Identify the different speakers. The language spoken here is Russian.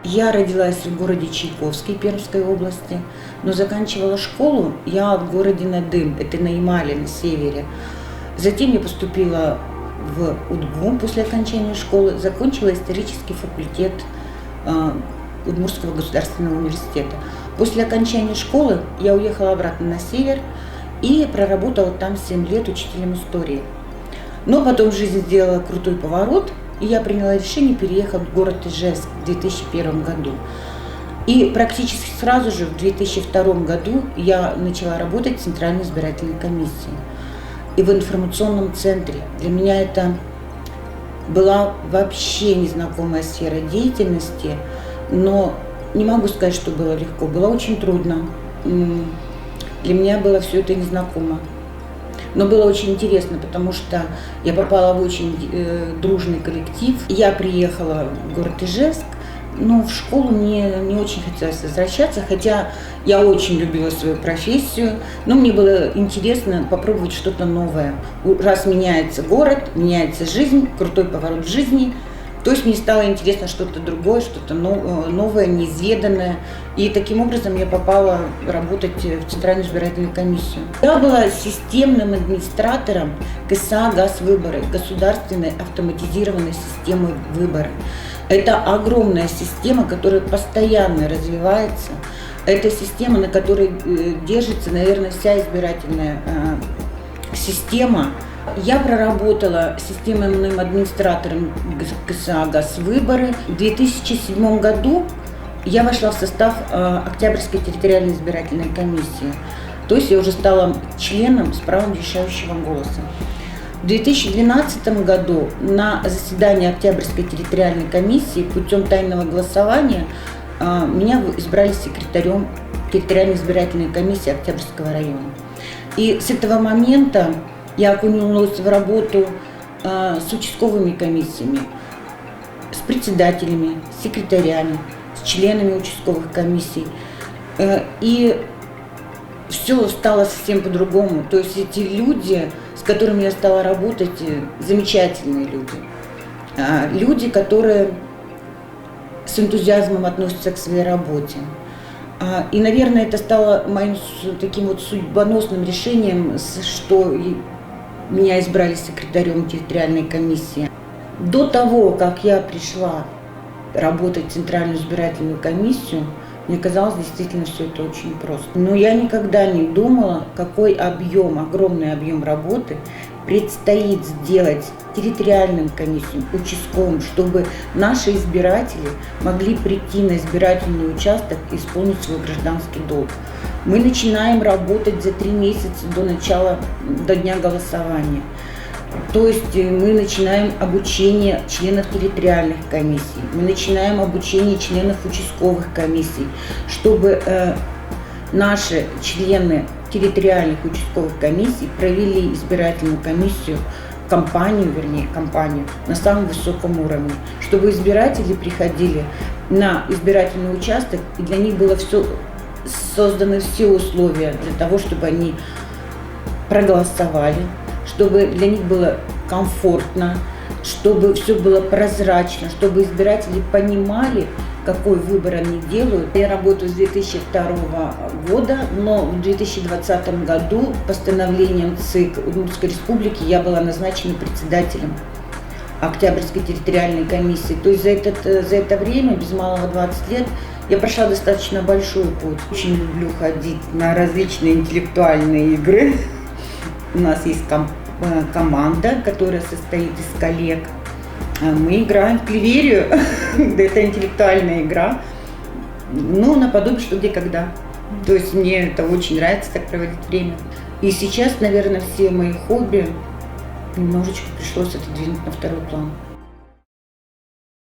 Speaker 1: Я родилась в городе Чайковский Пермской области, но заканчивала школу я в городе Надым, это на Ямале, на севере. Затем я поступила в УДГУ после окончания школы, закончила исторический факультет Удмуртского государственного университета. После окончания школы я уехала обратно на север и проработала там 7 лет учителем истории. Но потом жизнь сделала крутой поворот, и я приняла решение переехать в город Ижевск в 2001 году. И практически сразу же в 2002 году я начала работать в Центральной избирательной комиссии и в информационном центре. Для меня это была вообще незнакомая сфера деятельности, но не могу сказать, что было легко, было очень трудно. Для меня было все это незнакомо. Но было очень интересно, потому что я попала в очень дружный коллектив. Я приехала в город Ижевск, но в школу мне не очень хотелось возвращаться, хотя я очень любила свою профессию, но мне было интересно попробовать что-то новое. Раз меняется город, меняется жизнь, крутой поворот в жизни, то есть мне стало интересно что-то другое, что-то новое, неизведанное. И таким образом я попала работать в Центральную избирательную комиссию. Я была системным администратором КСА «Газвыборы», государственной автоматизированной системы выбора. Это огромная система, которая постоянно развивается. Это система, на которой держится, наверное, вся избирательная система. Я проработала системным администратором КСА «Газвыборы». В 2007 году я вошла в состав Октябрьской территориальной избирательной комиссии. То есть я уже стала членом с правом решающего голоса. В 2012 году на заседании Октябрьской территориальной комиссии путем тайного голосования меня избрали секретарем территориальной избирательной комиссии Октябрьского района. И с этого момента я окунулась в работу с участковыми комиссиями, с председателями, с секретарями, с членами участковых комиссий. И все стало совсем по-другому. То есть эти люди, с которыми я стала работать, замечательные люди. Люди, которые с энтузиазмом относятся к своей работе. И, наверное, это стало моим таким вот судьбоносным решением, что меня избрали секретарем территориальной комиссии. До того, как я пришла работать в Центральную избирательную комиссию, мне казалось действительно все это очень просто. Но я никогда не думала, какой огромный объем работы предстоит сделать территориальным комиссиям, участковым, чтобы наши избиратели могли прийти на избирательный участок и исполнить свой гражданский долг. Мы начинаем работать за 3 месяца до дня голосования. То есть мы начинаем обучение членов территориальных комиссий, мы начинаем обучение членов участковых комиссий, чтобы наши члены территориальных участковых комиссий провели избирательную кампанию на самом высоком уровне, чтобы избиратели приходили на избирательный участок, и для них было созданы все условия для того, чтобы они проголосовали, чтобы для них было комфортно, чтобы все было прозрачно, чтобы избиратели понимали, какой выбор они делают. Я работаю с 2002 года, но в 2020 году постановлением ЦИК Удмуртской республики я была назначена председателем Октябрьской территориальной комиссии. То есть за это время, без малого 20 лет, я прошла достаточно большой путь. Очень люблю ходить на различные интеллектуальные игры. У нас есть команда, которая состоит из коллег. Мы играем в Клеверию. Это интеллектуальная игра. Ну, наподобие «Что, где, когда». То есть мне это очень нравится, так проводить время. И сейчас, наверное, все мои хобби немножечко пришлось отодвинуть на второй план.